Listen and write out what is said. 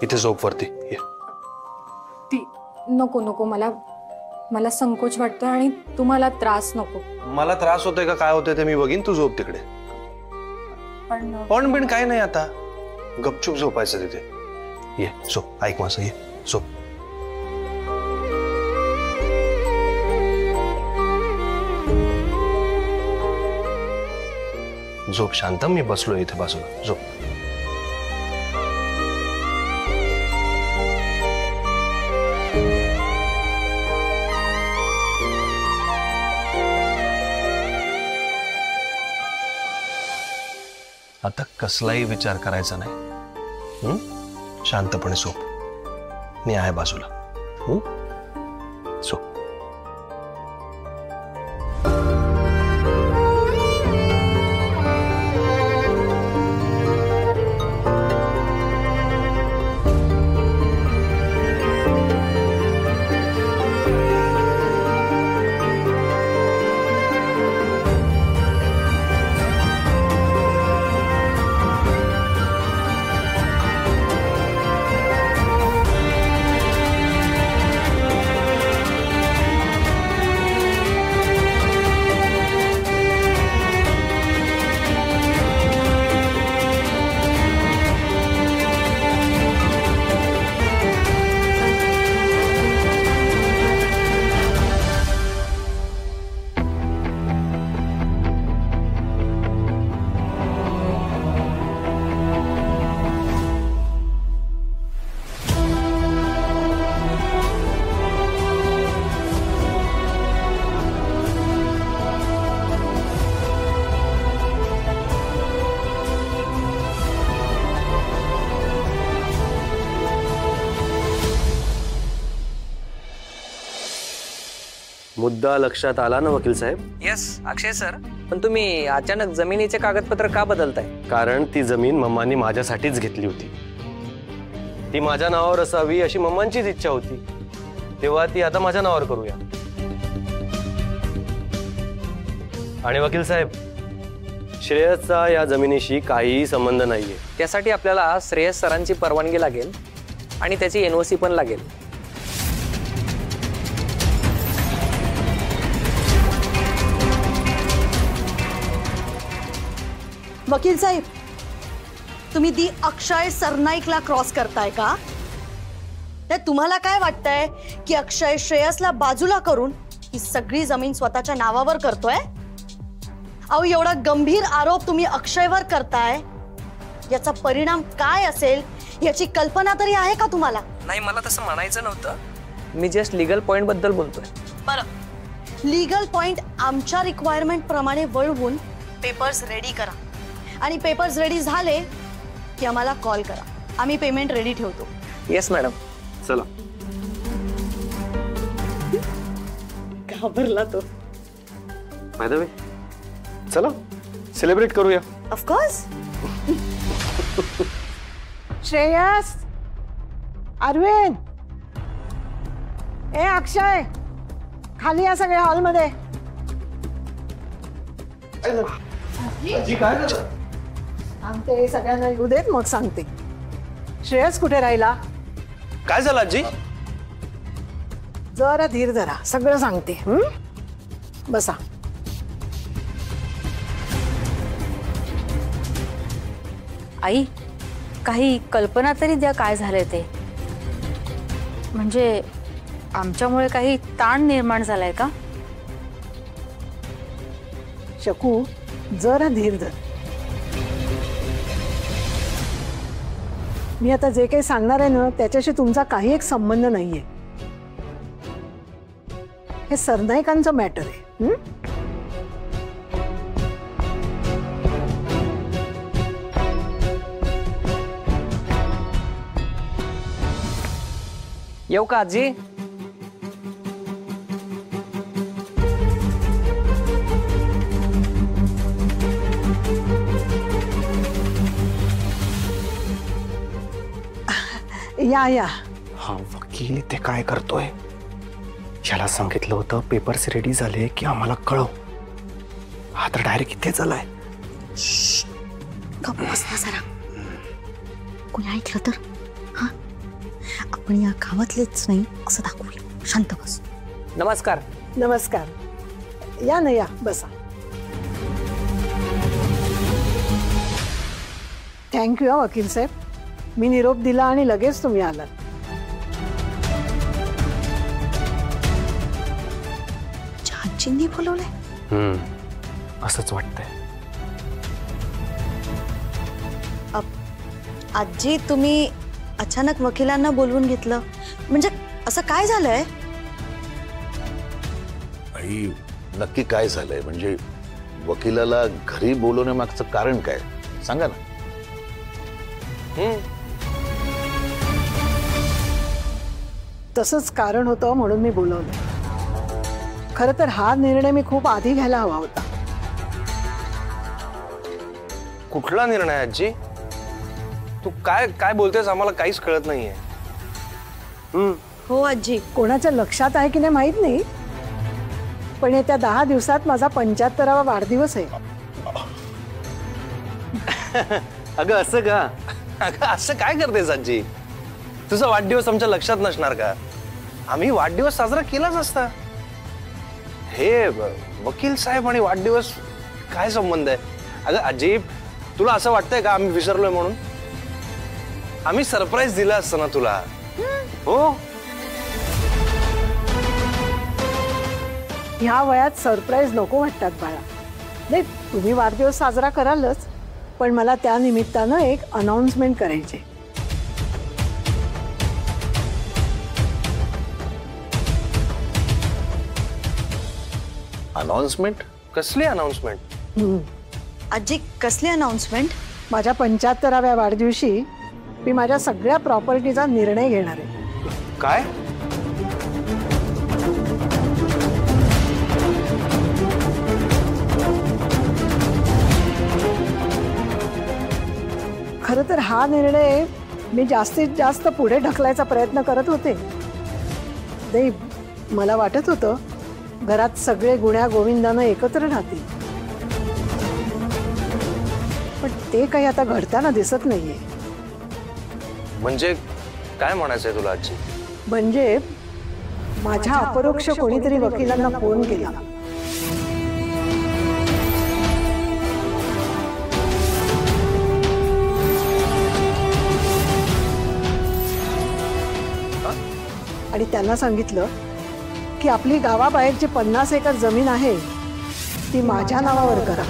इथे झोप वरती ये. ती नको नको, मला संकोच वाटतोय आणि तुम्हाला त्रास नको. मला त्रास होतोय का काय होतंय ते मी बघीन, तू झोप तिकडे. पण काय नाही, आता गपचूप झोपायचं तिथे. ये झोप, ऐक माझं, ये झोप. झोप शांत, मी बसलो इथे बाजूला, झोप. आता कसलाही विचार करायचा नाही. शांतपणे झोप, मी आहे बाजूला. झोप. मुद्दा लक्षात आला ना वकील साहेब? यस अक्षय सर, पण तुम्ही अचानक जमिनीचे कागदपत्र का बदलताय? कारण ती जमीन मम्मांनी माझ्यासाठीच घेतली होती. ती माझ्या नावावर असावी अशी मम्मांचीच इच्छा होती, तेव्हा ती आता माझ्या नावावर करूया. आणि वकील साहेब, श्रेयसचा या जमिनीशी काहीही संबंध नाहीये. त्यासाठी आपल्याला श्रेयस सरांची परवानगी लागेल आणि त्याची एनओसी पण लागेल. वकील साहेब, तुम्ही दी अक्षय सरनाईकला क्रॉस करताय का? तर तुम्हाला काय वाटतंय की अक्षय श्रेयसला बाजूला करून ही सगळी जमीन स्वतःच्या नावावर करतोय? अहो, एवढा गंभीर आरोप तुम्ही अक्षयवर करताय, याचा परिणाम काय असेल याची कल्पना तरी आहे का तुम्हाला? नाही, मला तसं म्हणायचं नव्हतं. मी जस्ट लीगल पॉइंट बद्दल बोलतोय. बरं, लीगल पॉइंट आमच्या रिक्वायरमेंट प्रमाणे वळवून पेपर्स रेडी करा आणि पेपर्स रेडी झाले की आम्हाला कॉल करा. आम्ही पेमेंट रेडी ठेवतो. Yes madam. चला. घाबरला तो. बाय द वे, चला सेलिब्रेट करूया. Of course. श्रेयस, अरविंद, ए अक्षय, खाली या सगळ्या हॉलमध्ये. सांगते सगळ्यांना येऊ देत, मग सांगते. श्रेयस कुठे राहिला? काय झालं आजी? जरा धीर धरा, सगळं सांगते. बसा. आई, काही कल्पना तरी द्या, काय झालंय ते. म्हणजे आमच्यामुळे काही ताण निर्माण झालाय का? शकू, जरा धीर धर. मी आता जे काही सांगणार आहे ना, त्याच्याशी तुमचा काही एक संबंध नाहीये. हे सरनाईकांचं मॅटर आहे. येऊ का आजी? या या. हा वकील ते काय करतोय? याला सांगितलं होतं पेपर्स रेडी झाले की आम्हाला कळव. हा तर डायरेक्ट इथे झालाय. गप्प बस ना जरा, कोणी ऐकलं तर. हा, आपण या गावातलेच नाही असं दाखवूया. शांत बस. नमस्कार. नमस्कार. या ना, या बसा. थँक्यू वकील साहेब. मी निरोप दिला आणि लगेच तुम्ही आलात. आजींनी बोलवलंय. असंच वाटतंय. आजी, तुम्ही अचानक वकिलांना बोलवून घेतलं म्हणजे असं काय झालंय? आई, नक्की काय झालंय? म्हणजे वकिलाला घरी बोलवण्यामागचं कारण काय सांगा ना. तसंच कारण होतं म्हणून मी बोलवलं. खरं तर हा निर्णय मी खूप आधी घ्यायला हवा होता. कुठला निर्णय आजी? तू काय काय बोलतेस आम्हाला काहीच कळत नाहीये. हो आजी. कोणाच्या लक्षात आहे की नाही माहित नाही, पण येत्या 10 दिवसात माझा 75वा वाढदिवस आहे. अगं असं का? अगं असं काय करतेस आजी? तुझा वाढदिवस आमच्या लक्षात नसणार का? आम्ही वाढदिवस साजरा केलाच असता. हे वकील साहेब आणि वाढदिवस काय संबंध आहे? अगं आजी, तुला असं वाटतंय का आम्ही विसरलोय म्हणून? आम्ही सरप्राईज दिला असतं ना तुला. हो, ह्या वयात सरप्राईज नको वाटतात बाळा. नाही, तुम्ही वाढदिवस साजरा करालच, पण मला त्या निमित्तानं एक अनाउन्समेंट करायची. अनाउन्समेंट? कसली अनाउन्समेंट? आजी, कसली अनाउन्समेंट? माझ्या 75व्या वाढदिवशी मी माझ्या सगळ्या प्रॉपर्टीचा निर्णय घेणार आहे. काय? खरं तर हा निर्णय मी जास्तीत जास्त पुढे ढकलायचा प्रयत्न करत होते. नाही, मला वाटत होतं घरात सगळे गुण्या गोविंदानं एकत्र राहतील, पण ते काही आता घडताना दिसत नाहीये. म्हणजे काय म्हणायचंय तुला आजी? म्हणजे माझ्या अपरोक्ष कोणीतरी वकिलांना फोन केला. आणि त्यांना सांगितलं की आपली गावाबाहेरची 50 एकर जमीन आहे ती माझ्या नावावर करा.